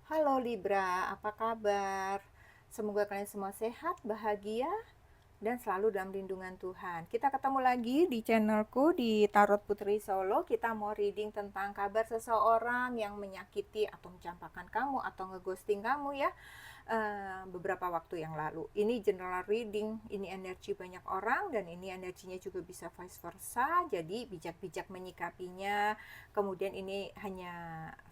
Halo Libra, apa kabar? Semoga kalian semua sehat, bahagia, dan selalu dalam lindungan Tuhan. Kita ketemu lagi di channelku di Tarot Putri Solo. Kita mau reading tentang kabar seseorang yang menyakiti atau mencampakkan kamu atau ngeghosting kamu ya. Beberapa waktu yang lalu. Ini general reading, ini energi banyak orang dan ini energinya juga bisa vice versa. Jadi bijak-bijak menyikapinya. Kemudian ini hanya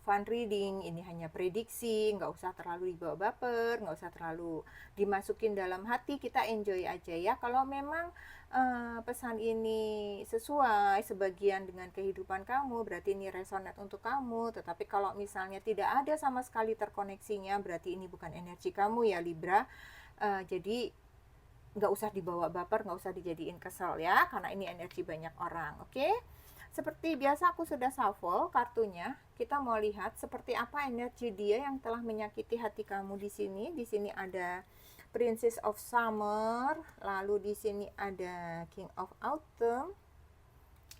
fun reading, ini hanya prediksi, nggak usah terlalu dibawa baper, nggak usah terlalu dimasukin dalam hati, kita enjoy aja ya. Kalau memang pesan ini sesuai sebagian dengan kehidupan kamu, berarti ini resonate untuk kamu. Tetapi kalau misalnya tidak ada sama sekali terkoneksinya, berarti ini bukan energi kamu ya Libra. Jadi nggak usah dibawa baper, nggak usah dijadiin kesel ya, karena ini energi banyak orang. Oke, seperti biasa aku sudah shuffle kartunya. Kita mau lihat seperti apa energi dia yang telah menyakiti hati kamu di sini. Di sini ada Princess of Summer, lalu di sini ada King of Autumn,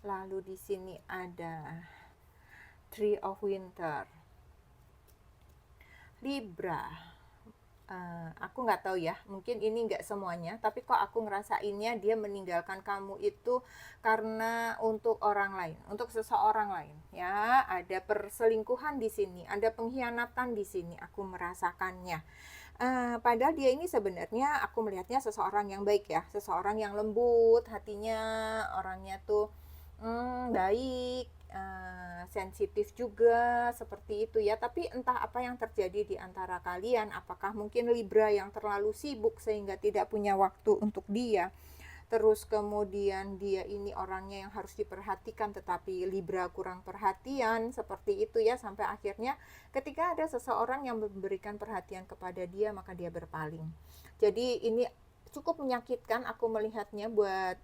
lalu di sini ada Tree of Winter. Libra, aku nggak tahu ya, mungkin ini nggak semuanya, tapi kok aku ngerasainnya dia meninggalkan kamu itu karena untuk orang lain, untuk seseorang lain ya. Ada perselingkuhan di sini, ada pengkhianatan di sini, aku merasakannya. Padahal dia ini sebenarnya aku melihatnya seseorang yang baik ya, seseorang yang lembut hatinya, orangnya tuh baik, sensitif juga, seperti itu ya. Tapi entah apa yang terjadi di antara kalian, apakah mungkin Libra yang terlalu sibuk sehingga tidak punya waktu untuk dia. Terus kemudian dia ini orangnya yang harus diperhatikan tetapi Libra kurang perhatian, seperti itu ya. Sampai akhirnya ketika ada seseorang yang memberikan perhatian kepada dia, maka dia berpaling. Jadi ini cukup menyakitkan aku melihatnya buat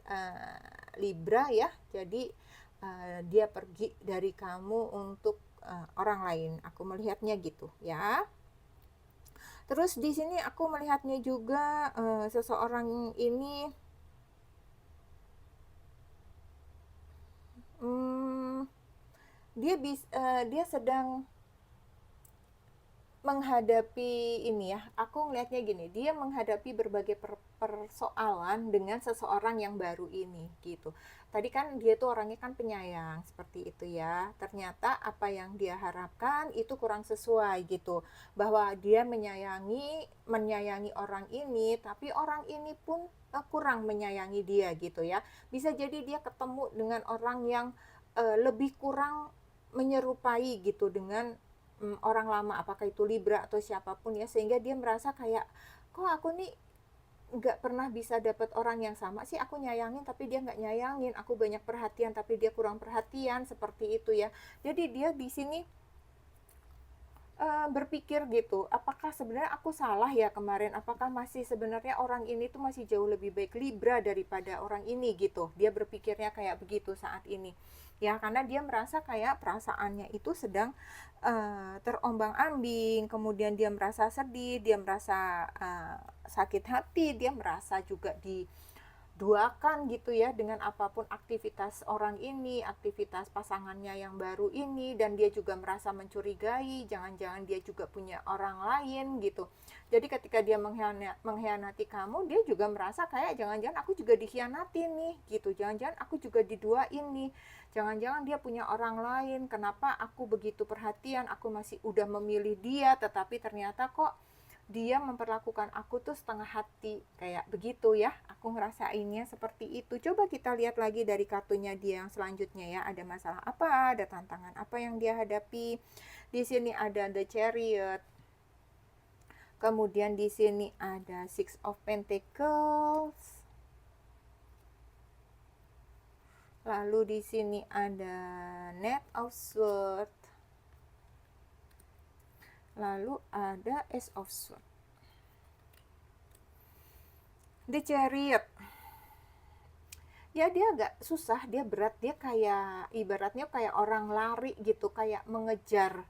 Libra ya. Jadi dia pergi dari kamu untuk orang lain. Aku melihatnya gitu ya. Terus di sini aku melihatnya juga seseorang ini dia sedang menghadapi ini ya, aku ngelihatnya gini, dia menghadapi berbagai persoalan dengan seseorang yang baru ini gitu. Tadi kan dia tuh orangnya kan penyayang seperti itu ya. Ternyata apa yang dia harapkan itu kurang sesuai gitu. Bahwa dia menyayangi orang ini, tapi orang ini pun kurang menyayangi dia gitu ya. Bisa jadi dia ketemu dengan orang yang lebih kurang menyerupai gitu dengan orang lama, apakah itu Libra atau siapapun ya, sehingga dia merasa kayak kok aku nih nggak pernah bisa dapat orang yang sama sih, aku nyayangin tapi dia nggak nyayangin, aku banyak perhatian tapi dia kurang perhatian, seperti itu ya. Jadi dia di sini berpikir gitu, apakah sebenarnya aku salah ya kemarin, apakah masih sebenarnya orang ini tuh masih jauh lebih baik Libra daripada orang ini gitu. Dia berpikirnya kayak begitu saat ini ya, karena dia merasa kayak perasaannya itu sedang terombang-ambing, kemudian dia merasa sedih, dia merasa sakit hati, dia merasa juga duakan gitu ya dengan apapun aktivitas orang ini, aktivitas pasangannya yang baru ini, dan dia juga merasa mencurigai, jangan-jangan dia juga punya orang lain gitu. Jadi ketika dia mengkhianati kamu, dia juga merasa kayak jangan-jangan aku juga dikhianati nih gitu, jangan-jangan aku juga diduain nih, jangan-jangan dia punya orang lain, kenapa aku begitu perhatian, aku masih udah memilih dia, tetapi ternyata kok dia memperlakukan aku tuh setengah hati, kayak begitu ya. Aku ngerasainnya seperti itu. Coba kita lihat lagi dari kartunya dia yang selanjutnya ya. Ada masalah apa, ada tantangan apa yang dia hadapi. Di sini ada The Chariot. Kemudian di sini ada Six of Pentacles. Lalu di sini ada Knight of Swords. Lalu ada Ace of Swords. The Chariot, ya dia agak susah, dia berat, dia kayak ibaratnya kayak orang lari gitu, kayak mengejar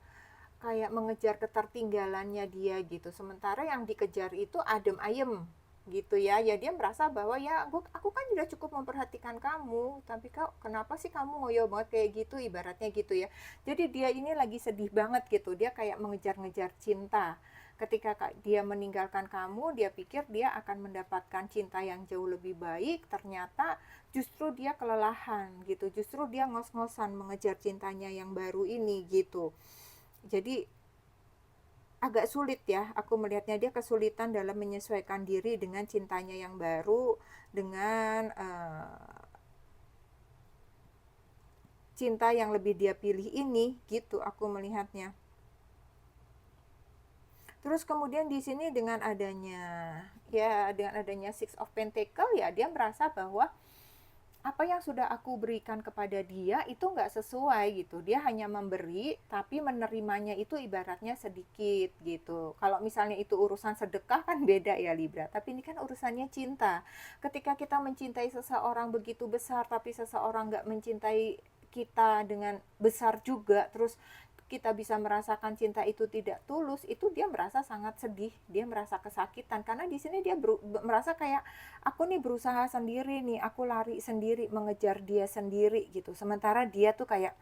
ketertinggalannya dia gitu. Sementara yang dikejar itu adem ayem gitu ya. Ya dia merasa bahwa ya aku kan udah cukup memperhatikan kamu, tapi kenapa sih kamu ngoyo banget kayak gitu, ibaratnya gitu ya. Jadi dia ini lagi sedih banget gitu, dia kayak mengejar-ngejar cinta. Ketika dia meninggalkan kamu, dia pikir dia akan mendapatkan cinta yang jauh lebih baik, ternyata justru dia kelelahan gitu, justru dia ngos-ngosan mengejar cintanya yang baru ini gitu. Jadi agak sulit ya, aku melihatnya dia kesulitan dalam menyesuaikan diri dengan cintanya yang baru, dengan cinta yang lebih dia pilih ini, gitu aku melihatnya. Terus kemudian di sini dengan adanya Six of Pentacle ya, dia merasa bahwa apa yang sudah aku berikan kepada dia itu nggak sesuai gitu. Dia hanya memberi, tapi menerimanya itu ibaratnya sedikit gitu. Kalau misalnya itu urusan sedekah kan beda ya Libra, tapi ini kan urusannya cinta. Ketika kita mencintai seseorang begitu besar, tapi seseorang nggak mencintai kita dengan besar juga, terus kita bisa merasakan cinta itu tidak tulus, itu dia merasa sangat sedih, dia merasa kesakitan, karena di sini dia merasa kayak aku nih berusaha sendiri nih, aku lari sendiri mengejar dia sendiri gitu, sementara dia tuh kayak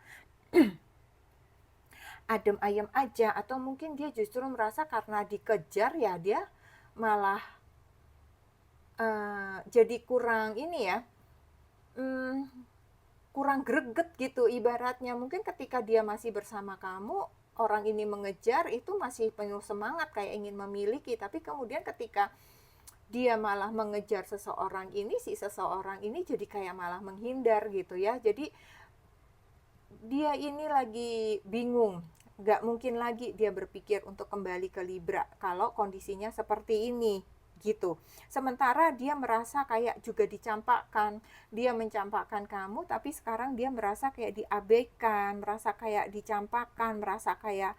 adem ayem aja, atau mungkin dia justru merasa karena dikejar ya dia malah jadi kurang ini ya, kurang greget gitu ibaratnya. Mungkin ketika dia masih bersama kamu, orang ini mengejar itu masih penuh semangat kayak ingin memiliki, tapi kemudian ketika dia malah mengejar seseorang ini, si seseorang ini jadi kayak malah menghindar gitu ya. Jadi dia ini lagi bingung, nggak mungkin lagi dia berpikir untuk kembali ke Libra kalau kondisinya seperti ini gitu. Sementara dia merasa kayak juga dicampakkan, dia mencampakkan kamu, tapi sekarang dia merasa kayak diabaikan, merasa kayak dicampakkan, merasa kayak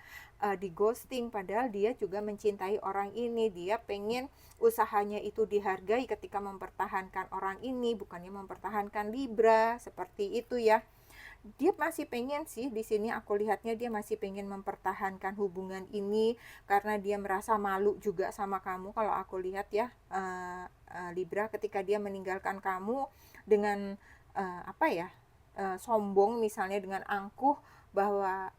di ghosting, padahal dia juga mencintai orang ini. Dia pengen usahanya itu dihargai ketika mempertahankan orang ini, bukannya mempertahankan Libra, seperti itu ya. Dia masih pengen sih, di sini aku lihatnya dia masih pengen mempertahankan hubungan ini karena dia merasa malu juga sama kamu. Kalau aku lihat ya, Libra, ketika dia meninggalkan kamu dengan sombong, misalnya dengan angkuh bahwa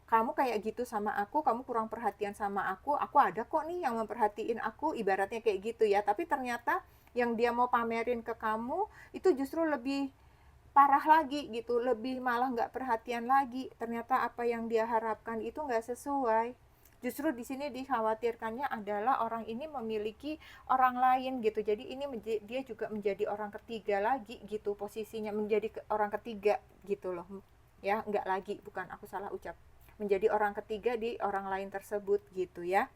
kamu kayak gitu sama kamu kurang perhatian sama aku ada kok nih yang memperhatiin aku, ibaratnya kayak gitu ya. Tapi ternyata yang dia mau pamerin ke kamu itu justru lebih parah lagi gitu, lebih malah nggak perhatian lagi. Ternyata apa yang dia harapkan itu nggak sesuai. Justru di sini dikhawatirkannya adalah orang ini memiliki orang lain gitu. Jadi ini dia juga menjadi orang ketiga lagi gitu, posisinya menjadi orang ketiga gitu loh. Ya, nggak lagi, bukan, aku salah ucap. Menjadi orang ketiga di orang lain tersebut gitu ya.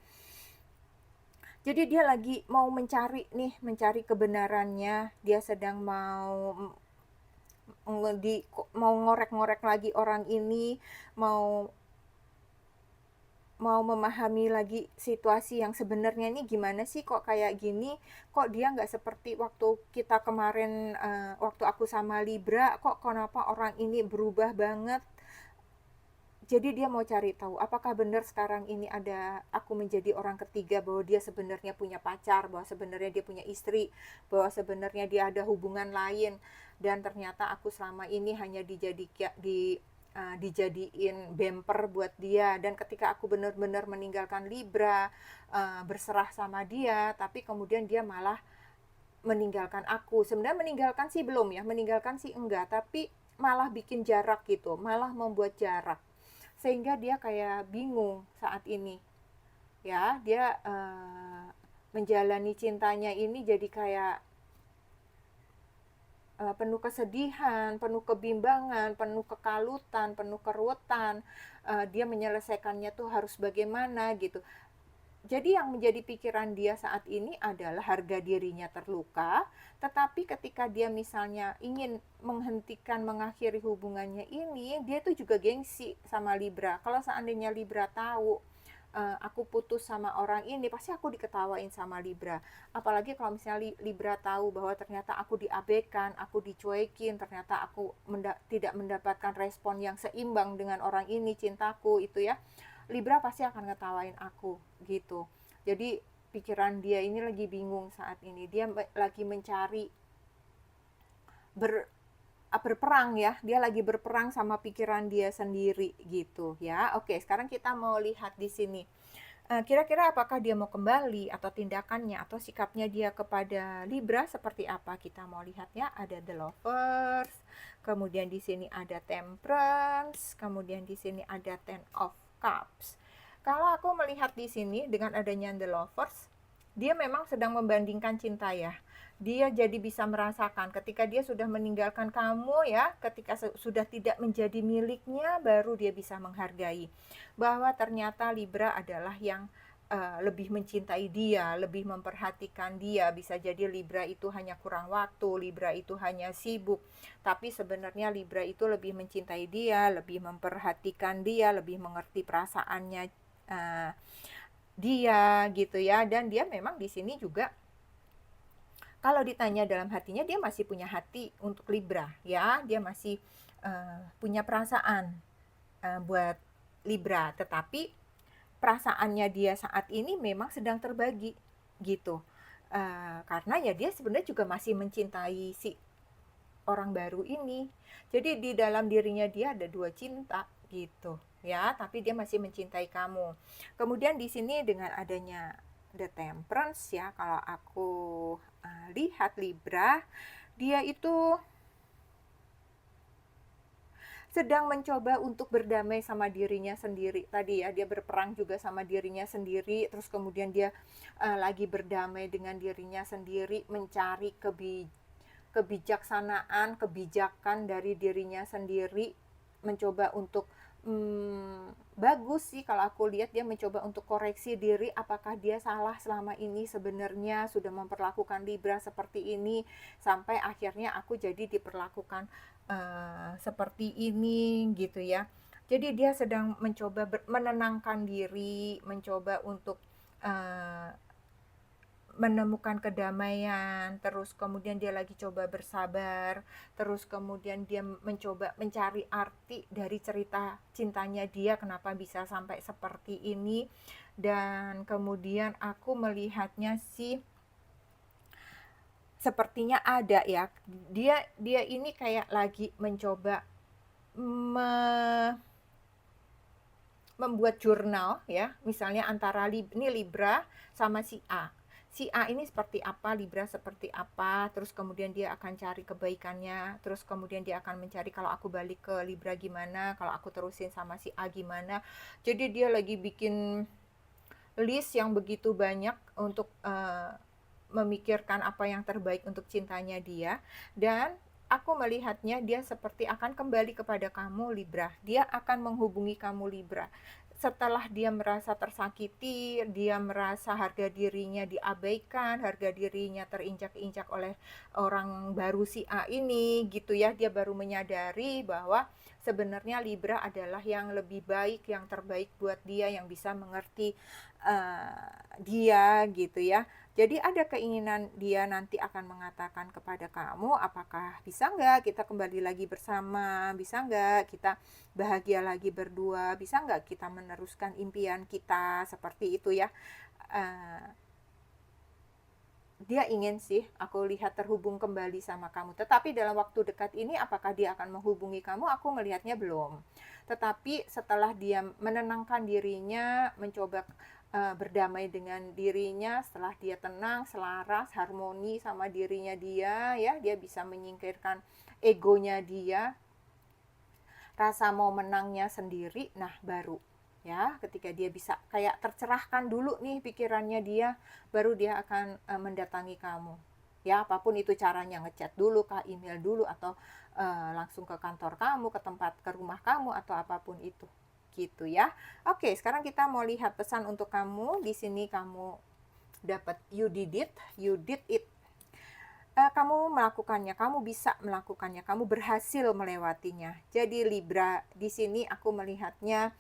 Jadi dia lagi mau mencari kebenarannya. Dia sedang mau ngorek-ngorek lagi orang ini, mau memahami lagi situasi yang sebenarnya ini gimana sih kok kayak gini, kok dia nggak seperti waktu kita kemarin, waktu aku sama Libra, kok kenapa orang ini berubah banget. Jadi dia mau cari tahu apakah benar sekarang ini aku menjadi orang ketiga, bahwa dia sebenarnya punya pacar, bahwa sebenarnya dia punya istri, bahwa sebenarnya dia ada hubungan lain, dan ternyata aku selama ini hanya dijadiin bumper buat dia. Dan ketika aku benar-benar meninggalkan Libra, berserah sama dia, tapi kemudian dia malah meninggalkan aku. Sebenarnya meninggalkan sih belum ya, meninggalkan sih enggak, tapi malah bikin jarak gitu, malah membuat jarak, sehingga dia kayak bingung saat ini ya. Dia menjalani cintanya ini jadi kayak penuh kesedihan, penuh kebimbangan, penuh kekalutan, penuh keruwetan. Dia menyelesaikannya tuh harus bagaimana gitu. Jadi yang menjadi pikiran dia saat ini adalah harga dirinya terluka, tetapi ketika dia misalnya ingin mengakhiri hubungannya ini, dia tuh juga gengsi sama Libra. Kalau seandainya Libra tahu aku putus sama orang ini, pasti aku diketawain sama Libra. Apalagi kalau misalnya Libra tahu bahwa ternyata aku diabaikan, aku dicuekin, ternyata aku tidak mendapatkan respon yang seimbang dengan orang ini, cintaku itu ya. Libra pasti akan ngetawain aku gitu. Jadi pikiran dia ini lagi bingung saat ini. Dia lagi mencari berperang ya, dia lagi berperang sama pikiran dia sendiri gitu ya. Oke, sekarang kita mau lihat di sini. Kira-kira apakah dia mau kembali atau tindakannya atau sikapnya dia kepada Libra seperti apa? Kita mau lihat ya. Ada The Lovers, kemudian di sini ada Temperance, kemudian di sini ada Ten of Cups. Kalau aku melihat di sini dengan adanya The Lovers, dia memang sedang membandingkan cinta ya. Dia jadi bisa merasakan ketika dia sudah meninggalkan kamu ya, ketika sudah tidak menjadi miliknya, baru dia bisa menghargai bahwa ternyata Libra adalah yang lebih mencintai dia, lebih memperhatikan dia. Bisa jadi Libra itu hanya kurang waktu, Libra itu hanya sibuk, tapi sebenarnya Libra itu lebih mencintai dia, lebih memperhatikan dia, lebih mengerti perasaannya dia gitu ya. Dan dia memang di sini juga kalau ditanya dalam hatinya, dia masih punya hati untuk Libra ya, dia masih punya perasaan buat Libra, tetapi perasaannya dia saat ini memang sedang terbagi gitu. Karena ya dia sebenarnya juga masih mencintai si orang baru ini. Jadi di dalam dirinya dia ada dua cinta gitu ya, tapi dia masih mencintai kamu. Kemudian di sini dengan adanya The Temperance ya, kalau aku lihat Libra, dia itu sedang mencoba untuk berdamai sama dirinya sendiri tadi ya. Dia berperang juga sama dirinya sendiri, terus kemudian dia lagi berdamai dengan dirinya sendiri, mencari kebijaksanaan, kebijakan dari dirinya sendiri, mencoba untuk bagus sih kalau aku lihat. Dia mencoba untuk koreksi diri, apakah dia salah selama ini sebenarnya sudah memperlakukan Libra seperti ini, sampai akhirnya aku jadi diperlakukan seperti ini gitu ya. Jadi dia sedang mencoba menenangkan diri, mencoba untuk menemukan kedamaian, terus kemudian dia lagi coba bersabar, terus kemudian dia mencoba mencari arti dari cerita cintanya dia, kenapa bisa sampai seperti ini. Dan kemudian aku melihatnya sih sepertinya ada ya, dia ini kayak lagi mencoba membuat jurnal ya, misalnya antara ini Libra sama si A. Si A ini seperti apa, Libra seperti apa, terus kemudian dia akan cari kebaikannya, terus kemudian dia akan mencari kalau aku balik ke Libra gimana, kalau aku terusin sama si A gimana. Jadi dia lagi bikin list yang begitu banyak untuk memikirkan apa yang terbaik untuk cintanya dia. Dan aku melihatnya dia seperti akan kembali kepada kamu Libra. Dia akan menghubungi kamu Libra. Setelah dia merasa tersakiti, dia merasa harga dirinya diabaikan, harga dirinya terinjak-injak oleh orang baru si A ini gitu ya. Dia baru menyadari bahwa sebenarnya Libra adalah yang lebih baik, yang terbaik buat dia, yang bisa mengerti dia gitu ya. Jadi ada keinginan dia nanti akan mengatakan kepada kamu, apakah bisa nggak kita kembali lagi bersama, bisa nggak kita bahagia lagi berdua, bisa nggak kita meneruskan impian kita, seperti itu ya. Dia ingin sih, aku lihat, terhubung kembali sama kamu. Tetapi dalam waktu dekat ini apakah dia akan menghubungi kamu, aku melihatnya belum. Tetapi setelah dia menenangkan dirinya, mencoba berdamai dengan dirinya, setelah dia tenang, selaras, harmoni sama dirinya dia ya, dia bisa menyingkirkan egonya dia, rasa mau menangnya sendiri. Nah baru ya, ketika dia bisa kayak tercerahkan dulu nih pikirannya dia, baru dia akan mendatangi kamu ya, apapun itu caranya, ngechat dulu kah, email dulu, atau langsung ke kantor kamu, ke tempat, ke rumah kamu, atau apapun itu gitu ya. Oke, sekarang kita mau lihat pesan untuk kamu. Di sini kamu dapat you did it. Kamu melakukannya, kamu bisa melakukannya, kamu berhasil melewatinya. Jadi Libra, di sini aku melihatnya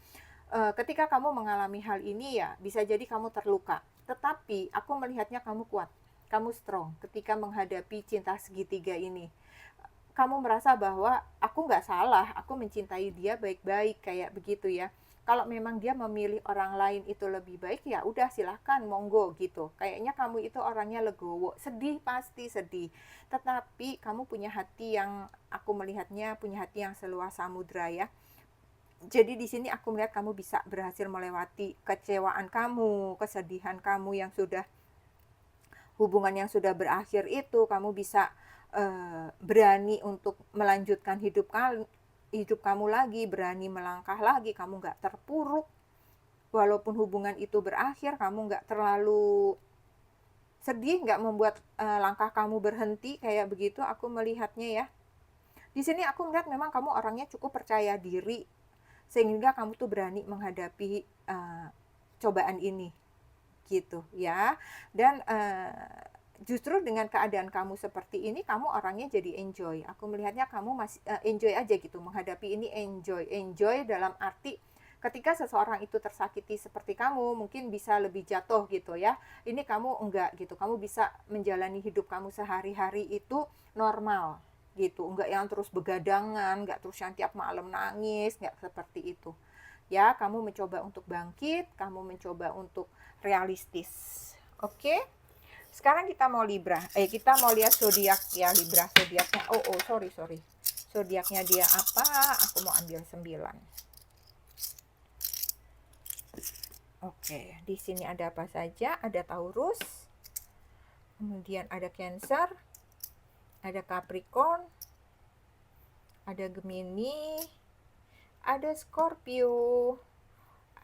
ketika kamu mengalami hal ini ya, bisa jadi kamu terluka. Tetapi aku melihatnya kamu kuat, kamu strong ketika menghadapi cinta segitiga ini. Kamu merasa bahwa aku nggak salah, aku mencintai dia baik-baik, kayak begitu ya. Kalau memang dia memilih orang lain itu lebih baik, ya udah silahkan, monggo gitu. Kayaknya kamu itu orangnya legowo, sedih pasti sedih. Tetapi kamu punya hati yang, aku melihatnya punya hati yang seluas samudra ya. Jadi di sini aku melihat kamu bisa berhasil melewati kecewaan kamu, kesedihan kamu yang sudah, hubungan yang sudah berakhir itu, kamu bisa berani untuk melanjutkan hidup kamu lagi, berani melangkah lagi, kamu nggak terpuruk. Walaupun hubungan itu berakhir, kamu nggak terlalu sedih, nggak membuat langkah kamu berhenti, kayak begitu aku melihatnya ya. Di sini aku melihat memang kamu orangnya cukup percaya diri, sehingga kamu tuh berani menghadapi cobaan ini, gitu ya. Dan justru dengan keadaan kamu seperti ini, kamu orangnya jadi enjoy. Aku melihatnya kamu masih enjoy aja gitu, menghadapi ini enjoy dalam arti ketika seseorang itu tersakiti seperti kamu, mungkin bisa lebih jatuh gitu ya. Ini kamu enggak gitu, kamu bisa menjalani hidup kamu sehari-hari itu normal gitu, enggak yang terus begadangan, enggak terus yang tiap malam nangis, enggak seperti itu. Ya, kamu mencoba untuk bangkit, kamu mencoba untuk realistis. Oke? Sekarang kita mau Libra. Kita mau lihat zodiak ya, Libra. Zodiaknya. Sorry. Zodiaknya dia apa? Aku mau ambil 9. Oke, di sini ada apa saja? Ada Taurus. Kemudian ada Cancer. Ada Capricorn. Ada Gemini. Ada Scorpio.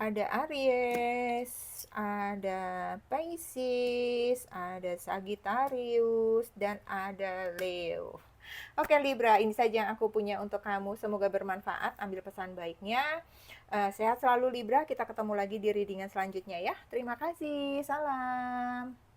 Ada Aries, ada Pisces, ada Sagittarius, dan ada Leo. Oke Libra, ini saja yang aku punya untuk kamu. Semoga bermanfaat, ambil pesan baiknya. Sehat selalu Libra, kita ketemu lagi di readingan selanjutnya ya. Terima kasih, salam.